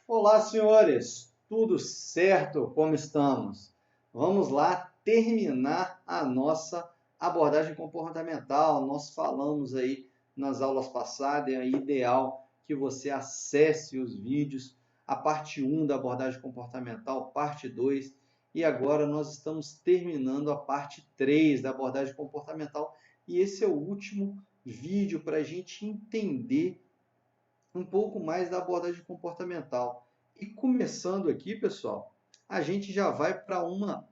Olá, senhores, tudo certo? Como estamos? Vamos lá terminar a nossa abordagem comportamental. Nós falamos aí nas aulas passadas, é ideal que você acesse os vídeos, a parte 1 da abordagem comportamental, parte 2, e agora nós estamos terminando a parte 3 da abordagem comportamental, e esse é o último vídeo para a gente entender um pouco mais da abordagem comportamental. E começando aqui, pessoal, a gente já vai para uma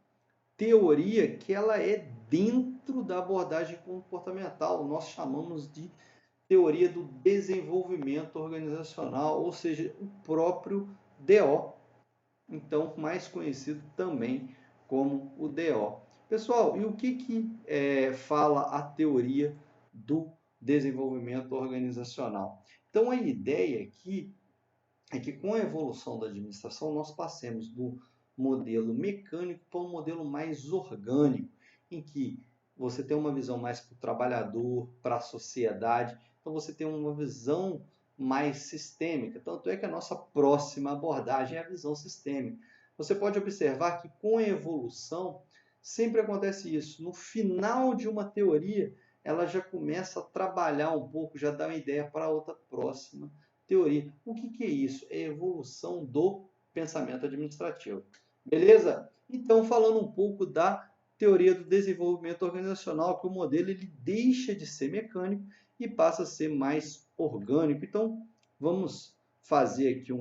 teoria que ela é dentro da abordagem comportamental. Nós chamamos de teoria do desenvolvimento organizacional, ou seja, o próprio DO, então mais conhecido também como o DO. Pessoal, e o que fala a teoria do desenvolvimento organizacional? Então, a ideia aqui é que com a evolução da administração nós passemos do modelo mecânico para um modelo mais orgânico, em que você tem uma visão mais para o trabalhador, para a sociedade, então você tem uma visão mais sistêmica. Tanto é que a nossa próxima abordagem é a visão sistêmica. Você pode observar que com a evolução sempre acontece isso. No final de uma teoria, ela já começa a trabalhar um pouco, já dá uma ideia para a outra próxima teoria. O que é isso? É a evolução do pensamento administrativo. Beleza? Então, falando um pouco da teoria do desenvolvimento organizacional, que o modelo ele deixa de ser mecânico e passa a ser mais orgânico. Então, vamos fazer aqui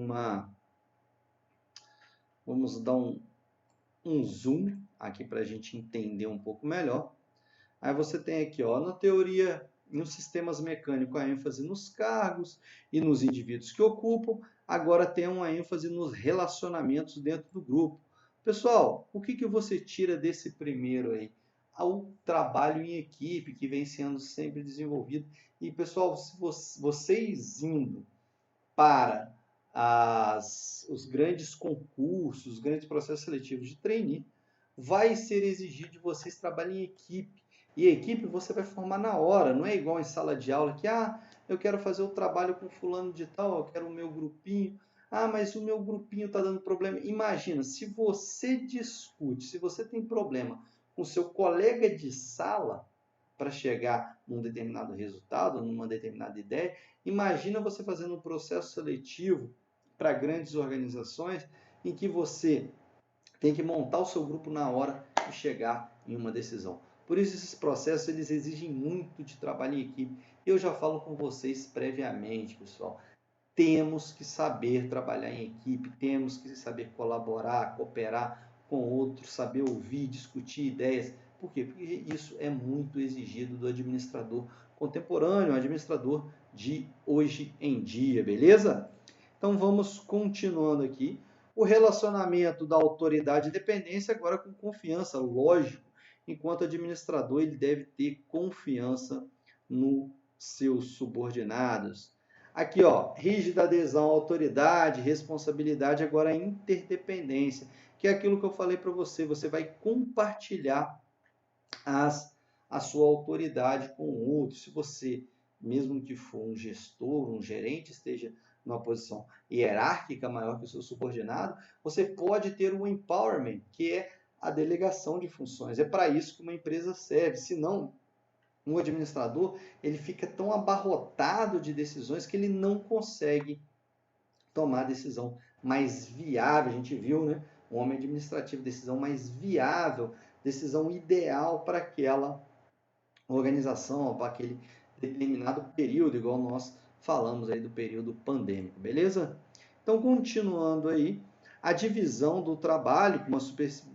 vamos dar um zoom aqui para a gente entender um pouco melhor. Aí você tem aqui, ó, na teoria, nos sistemas mecânicos, a ênfase nos cargos e nos indivíduos que ocupam. Agora tem uma ênfase nos relacionamentos dentro do grupo. Pessoal, o que você tira desse primeiro aí? O trabalho em equipe, que vem sendo sempre desenvolvido. E, pessoal, se vocês indo para os grandes concursos, os grandes processos seletivos de trainee, vai ser exigido de vocês trabalhem em equipe. E a equipe você vai formar na hora, não é igual em sala de aula que, eu quero fazer o trabalho com fulano de tal, eu quero o meu grupinho. Mas o meu grupinho está dando problema. Imagina, se você discute, se você tem problema com seu colega de sala para chegar num determinado resultado, numa determinada ideia, imagina você fazendo um processo seletivo para grandes organizações em que você tem que montar o seu grupo na hora e chegar em uma decisão. Por isso, esses processos eles exigem muito de trabalho em equipe. Eu já falo com vocês previamente, pessoal. Temos que saber trabalhar em equipe, temos que saber colaborar, cooperar com outros, saber ouvir, discutir ideias. Por quê? Porque isso é muito exigido do administrador contemporâneo, administrador de hoje em dia, beleza? Então vamos continuando aqui. O relacionamento da autoridade e dependência agora com confiança, lógico. Enquanto administrador, ele deve ter confiança nos seus subordinados. Aqui, ó, rígida adesão à autoridade, responsabilidade, agora interdependência, que é aquilo que eu falei para você. Você vai compartilhar a sua autoridade com o outro. Se você, mesmo que for um gestor, um gerente, esteja numa posição hierárquica maior que o seu subordinado, você pode ter um empowerment, que é a delegação de funções. É para isso que uma empresa serve. Senão, um administrador ele fica tão abarrotado de decisões que ele não consegue tomar a decisão mais viável. A gente viu, né? Um homem administrativo, decisão mais viável, decisão ideal para aquela organização, para aquele determinado período, igual nós falamos aí do período pandêmico, beleza? Então, continuando aí, a divisão do trabalho com uma supervisão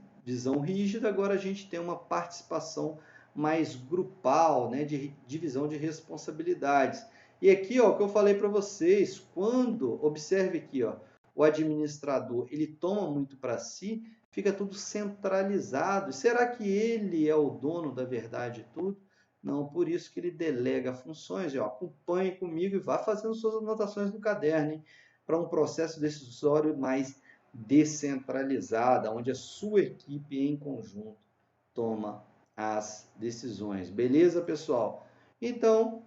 rígida, agora a gente tem uma participação mais grupal, né, de divisão de responsabilidades. E aqui, ó, o que eu falei para vocês, quando, observe aqui, ó, o administrador, ele toma muito para si, fica tudo centralizado. Será que ele é o dono da verdade de tudo? Não, por isso que ele delega funções. Ó, acompanhe comigo e vá fazendo suas anotações no caderno, para um processo decisório mais descentralizado, onde a sua equipe em conjunto toma as decisões. Beleza, pessoal? Então,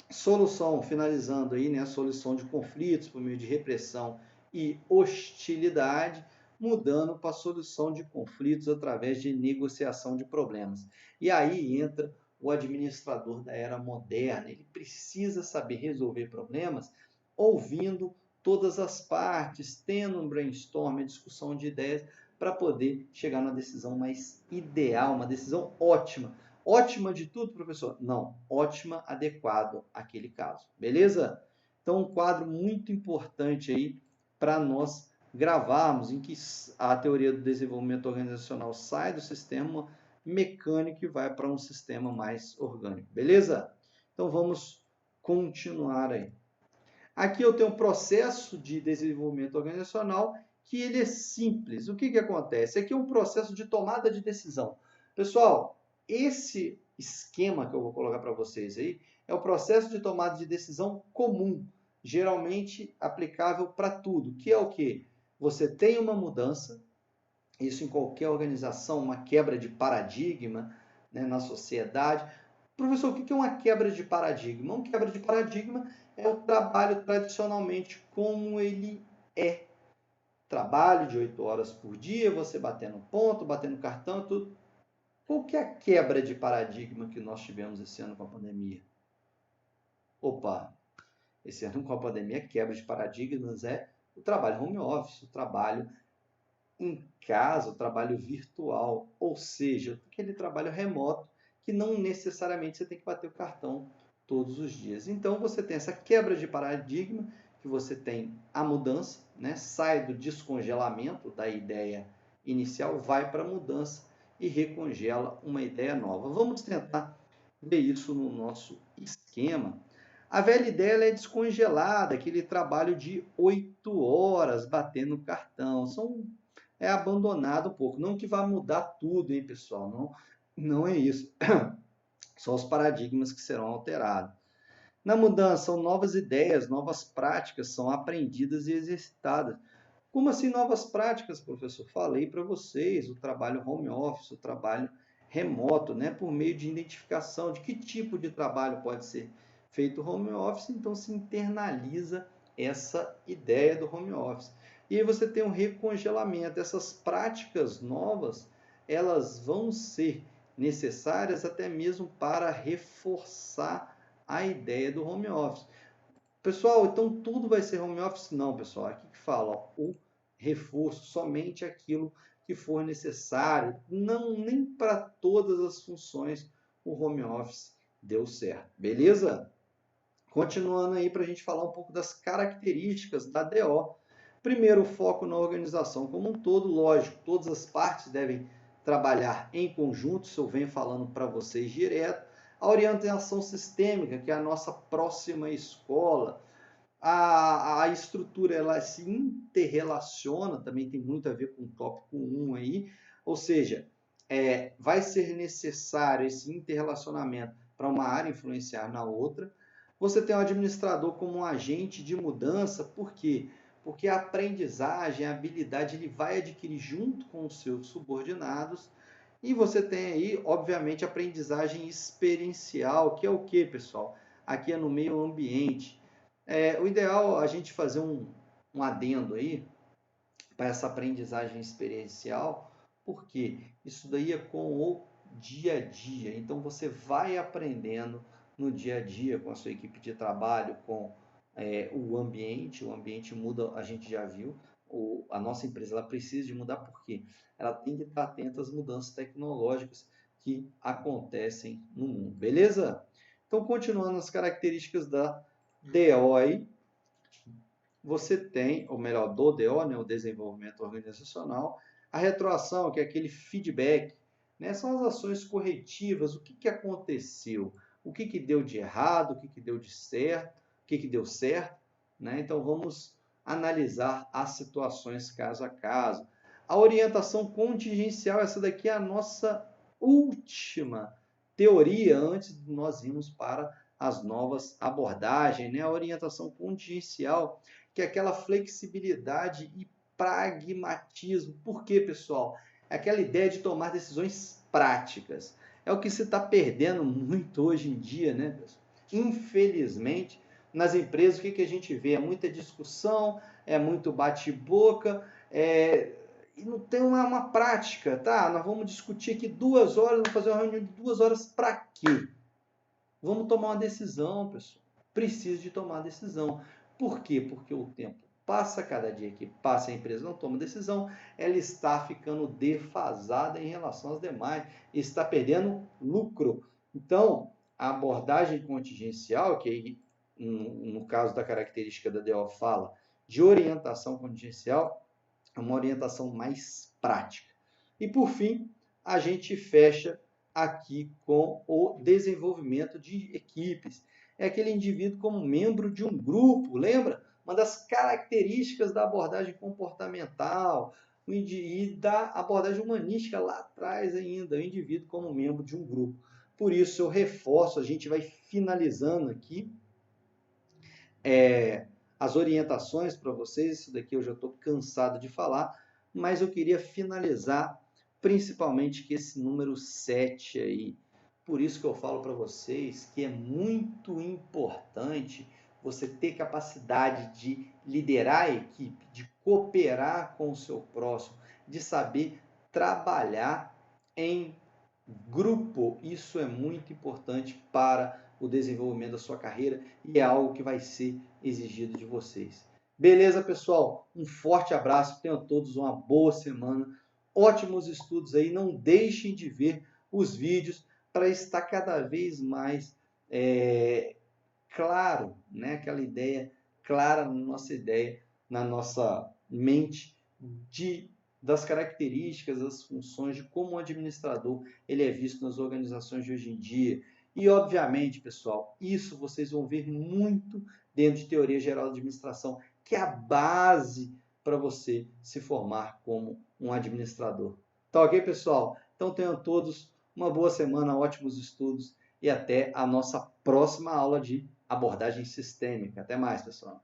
solução, finalizando aí, né, a solução de conflitos por meio de repressão e hostilidade, mudando para a solução de conflitos através de negociação de problemas. E aí entra o administrador da era moderna. Ele precisa saber resolver problemas ouvindo todas as partes, tendo um brainstorm, uma discussão de ideias, para poder chegar na decisão mais ideal, uma decisão ótima. Ótima de tudo, professor? Não, ótima, adequado àquele caso. Beleza? Então, um quadro muito importante aí para nós gravarmos, em que a teoria do desenvolvimento organizacional sai do sistema mecânico e vai para um sistema mais orgânico. Beleza? Então, vamos continuar aí. Aqui eu tenho um processo de desenvolvimento organizacional que ele é simples. O que, que acontece? Aqui é um processo de tomada de decisão. Pessoal, esse esquema que eu vou colocar para vocês aí é o processo de tomada de decisão comum, geralmente aplicável para tudo, que é o quê? Você tem uma mudança, isso em qualquer organização, uma quebra de paradigma, né, na sociedade. Professor, o que é uma quebra de paradigma? Uma quebra de paradigma é o trabalho tradicionalmente como ele é. Trabalho de 8 horas por dia, você batendo ponto, batendo cartão, tudo. Qual que é a quebra de paradigma que nós tivemos esse ano com a pandemia? Opa, esse ano com a pandemia, a quebra de paradigmas é o trabalho home office, o trabalho em casa, o trabalho virtual, ou seja, aquele trabalho remoto que não necessariamente você tem que bater o cartão todos os dias. Então você tem essa quebra de paradigma, que você tem a mudança, né? Sai do descongelamento da ideia inicial, vai para a mudança e recongela uma ideia nova. Vamos tentar ver isso no nosso esquema. A velha ideia ela é descongelada, aquele trabalho de 8 horas batendo cartão. É abandonado um pouco. Não que vá mudar tudo, hein, pessoal? Não é isso. São os paradigmas que serão alterados. Na mudança, são novas ideias, novas práticas são aprendidas e exercitadas. Como assim novas práticas, professor? Falei para vocês, o trabalho home office, o trabalho remoto, né? Por meio de identificação de que tipo de trabalho pode ser feito home office, então se internaliza essa ideia do home office. E aí você tem um recongelamento. Essas práticas novas, elas vão ser necessárias até mesmo para reforçar a ideia do home office. Pessoal, então tudo vai ser home office? Não, pessoal. Aqui que fala, ó, o reforço, somente aquilo que for necessário. Não, nem para todas as funções o home office deu certo. Beleza? Continuando aí para a gente falar um pouco das características da DO. Primeiro, o foco na organização como um todo, lógico, todas as partes devem trabalhar em conjunto, isso eu venho falando para vocês direto. A orientação sistêmica, que é a nossa próxima escola. A estrutura ela se interrelaciona, também tem muito a ver com o tópico 1 aí, ou seja, vai ser necessário esse interrelacionamento para uma área influenciar na outra. Você tem o administrador como um agente de mudança, por quê? Porque a aprendizagem, a habilidade, ele vai adquirir junto com os seus subordinados. E você tem aí, obviamente, a aprendizagem experiencial, que é o que, pessoal? Aqui é no meio ambiente. O ideal é a gente fazer um adendo aí para essa aprendizagem experiencial, porque isso daí é com o dia a dia. Então você vai aprendendo no dia a dia com a sua equipe de trabalho, com o ambiente muda, a gente já viu, a nossa empresa ela precisa de mudar porque ela tem que estar atenta às mudanças tecnológicas que acontecem no mundo, beleza? Então, continuando as características da DO aí, você tem, ou melhor, do DO, né, o desenvolvimento organizacional, a retroação, que é aquele feedback, né, são as ações corretivas, o que aconteceu, o que deu de errado, o que deu de certo, o que deu certo, né? Então vamos analisar as situações caso a caso. A orientação contingencial, essa daqui é a nossa última teoria antes de nós irmos para as novas abordagens, né? A orientação contingencial, que é aquela flexibilidade e pragmatismo. Por quê, pessoal? É aquela ideia de tomar decisões práticas. É o que se está perdendo muito hoje em dia, né? Infelizmente, nas empresas, o que a gente vê? É muita discussão, é muito bate-boca, e não tem uma prática, tá? Nós vamos discutir aqui 2 horas, vamos fazer uma reunião de 2 horas para quê? Vamos tomar uma decisão, pessoal. Preciso de tomar uma decisão. Por quê? Porque o tempo passa, cada dia que passa a empresa não toma decisão, ela está ficando defasada em relação às demais, está perdendo lucro. Então, a abordagem contingencial, que no caso da característica da DO fala de orientação contingencial, é uma orientação mais prática. E por fim, a gente fecha aqui com o desenvolvimento de equipes. É aquele indivíduo como membro de um grupo, lembra? Uma das características da abordagem comportamental e da abordagem humanística lá atrás ainda, o indivíduo como membro de um grupo. Por isso eu reforço, a gente vai finalizando aqui as orientações para vocês. Isso daqui eu já estou cansado de falar, mas eu queria finalizar principalmente que esse número 7 aí. Por isso que eu falo para vocês que é muito importante você ter capacidade de liderar a equipe, de cooperar com o seu próximo, de saber trabalhar em grupo. Isso é muito importante para o desenvolvimento da sua carreira e é algo que vai ser exigido de vocês. Beleza, pessoal? Um forte abraço, tenham todos uma boa semana, ótimos estudos aí, não deixem de ver os vídeos para estar cada vez mais claro, né? Aquela ideia clara na nossa mente das características, das funções, de como o administrador ele é visto nas organizações de hoje em dia. E, obviamente, pessoal, isso vocês vão ver muito dentro de Teoria Geral de Administração, que é a base para você se formar como um administrador. Tá ok, pessoal? Então tenham todos uma boa semana, ótimos estudos e até a nossa próxima aula de abordagem sistêmica. Até mais, pessoal.